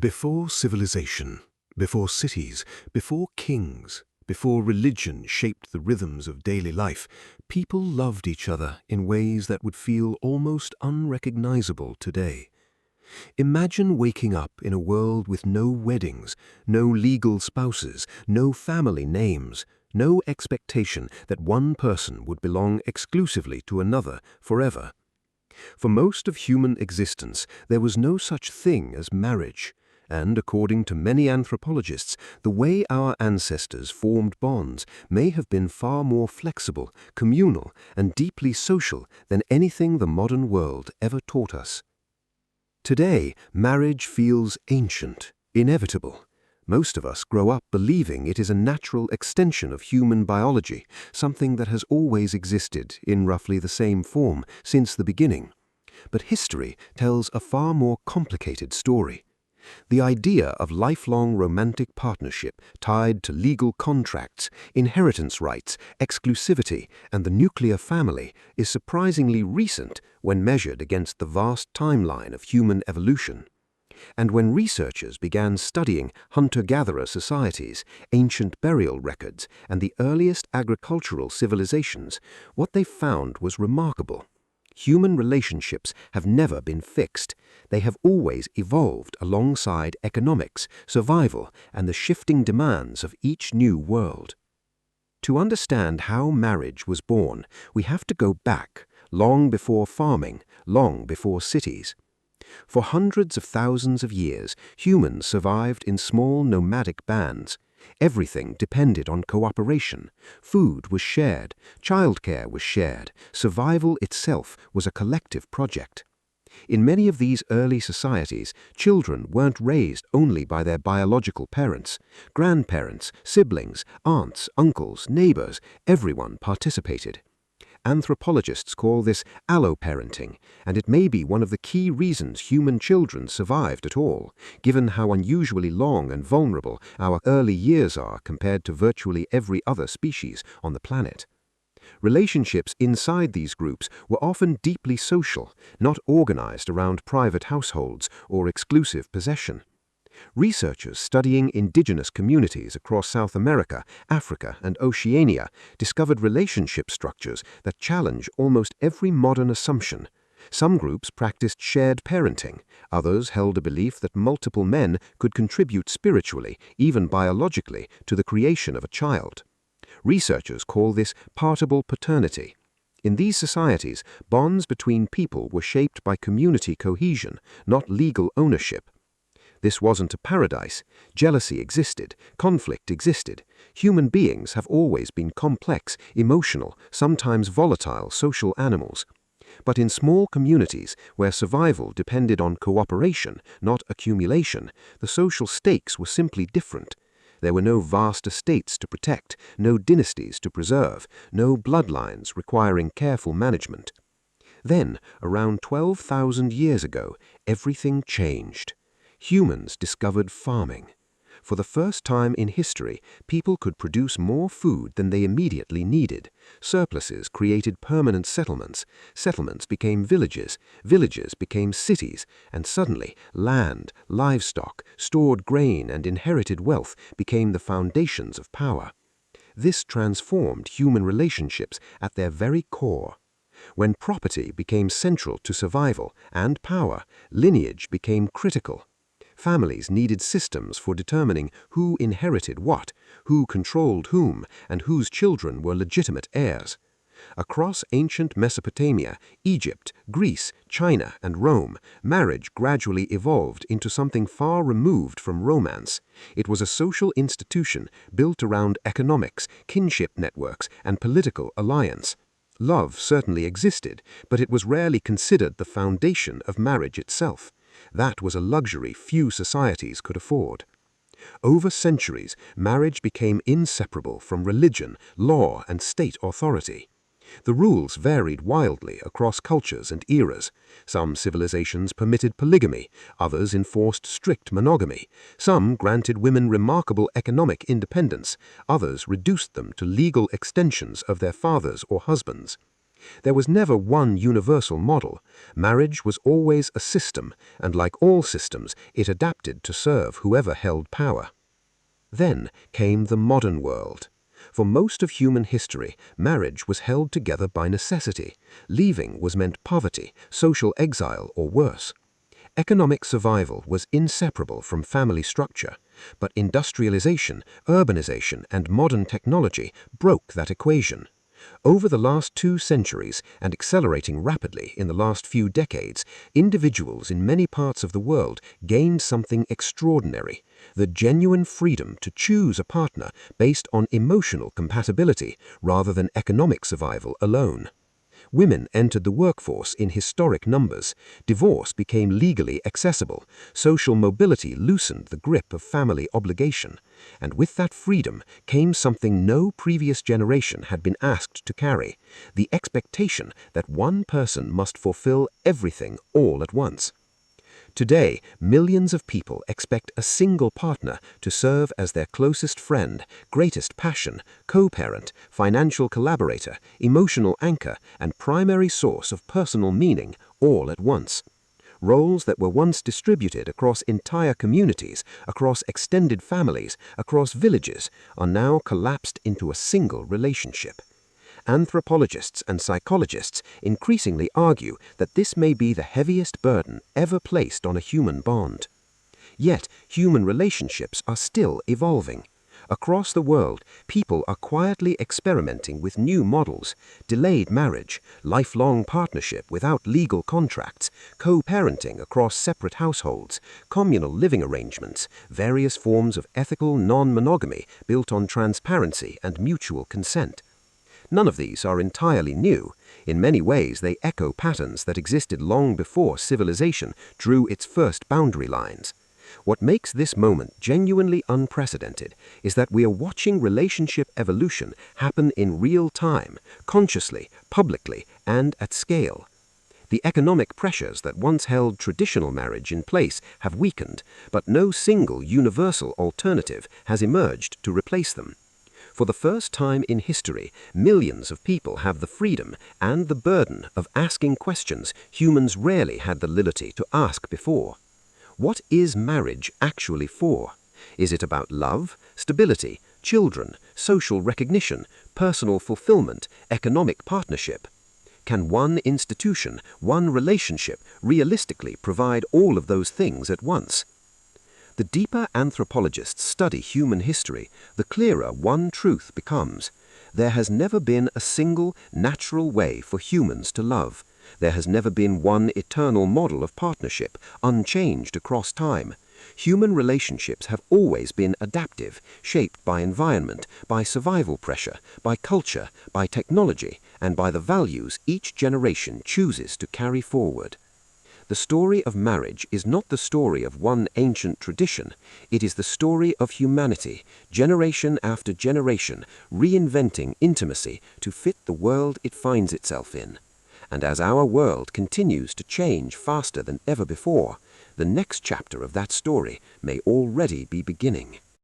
Before civilization, before cities, before kings, before religion shaped the rhythms of daily life, people loved each other in ways that would feel almost unrecognizable today. Imagine waking up in a world with no weddings, no legal spouses, no family names, no expectation that one person would belong exclusively to another forever. For most of human existence, there was no such thing as marriage, and according to many anthropologists, the way our ancestors formed bonds may have been far more flexible, communal, and deeply social than anything the modern world ever taught us. Today, marriage feels ancient, inevitable. Most of us grow up believing it is a natural extension of human biology, something that has always existed in roughly the same form since the beginning. But history tells a far more complicated story. The idea of lifelong romantic partnership tied to legal contracts, inheritance rights, exclusivity, and the nuclear family is surprisingly recent when measured against the vast timeline of human evolution. And when researchers began studying hunter-gatherer societies, ancient burial records, and the earliest agricultural civilizations, what they found was remarkable. Human relationships have never been fixed. They have always evolved alongside economics, survival, and the shifting demands of each new world. To understand how marriage was born, we have to go back, long before farming, long before cities. For hundreds of thousands of years, humans survived in small nomadic bands. Everything depended on cooperation. Food was shared, childcare was shared, survival itself was a collective project. In many of these early societies, children weren't raised only by their biological parents. Grandparents, siblings, aunts, uncles, neighbors, everyone participated. Anthropologists call this alloparenting, and it may be one of the key reasons human children survived at all, given how unusually long and vulnerable our early years are compared to virtually every other species on the planet. Relationships inside these groups were often deeply social, not organized around private households or exclusive possession. Researchers studying indigenous communities across South America, Africa, and Oceania discovered relationship structures that challenge almost every modern assumption. Some groups practiced shared parenting. Others held a belief that multiple men could contribute spiritually, even biologically, to the creation of a child. Researchers call this partable paternity. In these societies, bonds between people were shaped by community cohesion, not legal ownership. This wasn't a paradise. Jealousy existed, conflict existed. Human beings have always been complex, emotional, sometimes volatile social animals. But in small communities, where survival depended on cooperation, not accumulation, the social stakes were simply different. There were no vast estates to protect, no dynasties to preserve, no bloodlines requiring careful management. Then, around 12,000 years ago, everything changed. Humans discovered farming. For the first time in history, people could produce more food than they immediately needed. Surpluses created permanent settlements. Settlements became villages. Villages became cities. And suddenly, land, livestock, stored grain, and inherited wealth became the foundations of power. This transformed human relationships at their very core. When property became central to survival and power, lineage became critical. Families needed systems for determining who inherited what, who controlled whom, and whose children were legitimate heirs. Across ancient Mesopotamia, Egypt, Greece, China, and Rome, marriage gradually evolved into something far removed from romance. It was a social institution built around economics, kinship networks, and political alliance. Love certainly existed, but it was rarely considered the foundation of marriage itself. That was a luxury few societies could afford. Over centuries, marriage became inseparable from religion, law, and state authority. The rules varied wildly across cultures and eras. Some civilizations permitted polygamy, others enforced strict monogamy. Some granted women remarkable economic independence, others reduced them to legal extensions of their fathers or husbands. There was never one universal model. Marriage was always a system, and like all systems, it adapted to serve whoever held power. Then came the modern world. For most of human history, marriage was held together by necessity. Leaving was meant poverty, social exile, or worse. Economic survival was inseparable from family structure, but industrialization, urbanization, and modern technology broke that equation. Over the last 2 centuries, and accelerating rapidly in the last few decades, individuals in many parts of the world gained something extraordinary: the genuine freedom to choose a partner based on emotional compatibility rather than economic survival alone. Women entered the workforce in historic numbers, divorce became legally accessible, social mobility loosened the grip of family obligation, and with that freedom came something no previous generation had been asked to carry: the expectation that one person must fulfill everything all at once. Today, millions of people expect a single partner to serve as their closest friend, greatest passion, co-parent, financial collaborator, emotional anchor, and primary source of personal meaning all at once. Roles that were once distributed across entire communities, across extended families, across villages, are now collapsed into a single relationship. Anthropologists and psychologists increasingly argue that this may be the heaviest burden ever placed on a human bond. Yet, human relationships are still evolving. Across the world, people are quietly experimenting with new models: delayed marriage, lifelong partnership without legal contracts, co-parenting across separate households, communal living arrangements, various forms of ethical non-monogamy built on transparency and mutual consent. None of these are entirely new. In many ways, they echo patterns that existed long before civilization drew its first boundary lines. What makes this moment genuinely unprecedented is that we are watching relationship evolution happen in real time, consciously, publicly, and at scale. The economic pressures that once held traditional marriage in place have weakened, but no single universal alternative has emerged to replace them. For the first time in history, millions of people have the freedom and the burden of asking questions humans rarely had the liberty to ask before. What is marriage actually for? Is it about love, stability, children, social recognition, personal fulfillment, economic partnership? Can one institution, one relationship, realistically provide all of those things at once? The deeper anthropologists study human history, the clearer one truth becomes: there has never been a single, natural way for humans to love. There has never been one eternal model of partnership, unchanged across time. Human relationships have always been adaptive, shaped by environment, by survival pressure, by culture, by technology, and by the values each generation chooses to carry forward. The story of marriage is not the story of one ancient tradition. It is the story of humanity, generation after generation, reinventing intimacy to fit the world it finds itself in. And as our world continues to change faster than ever before, the next chapter of that story may already be beginning.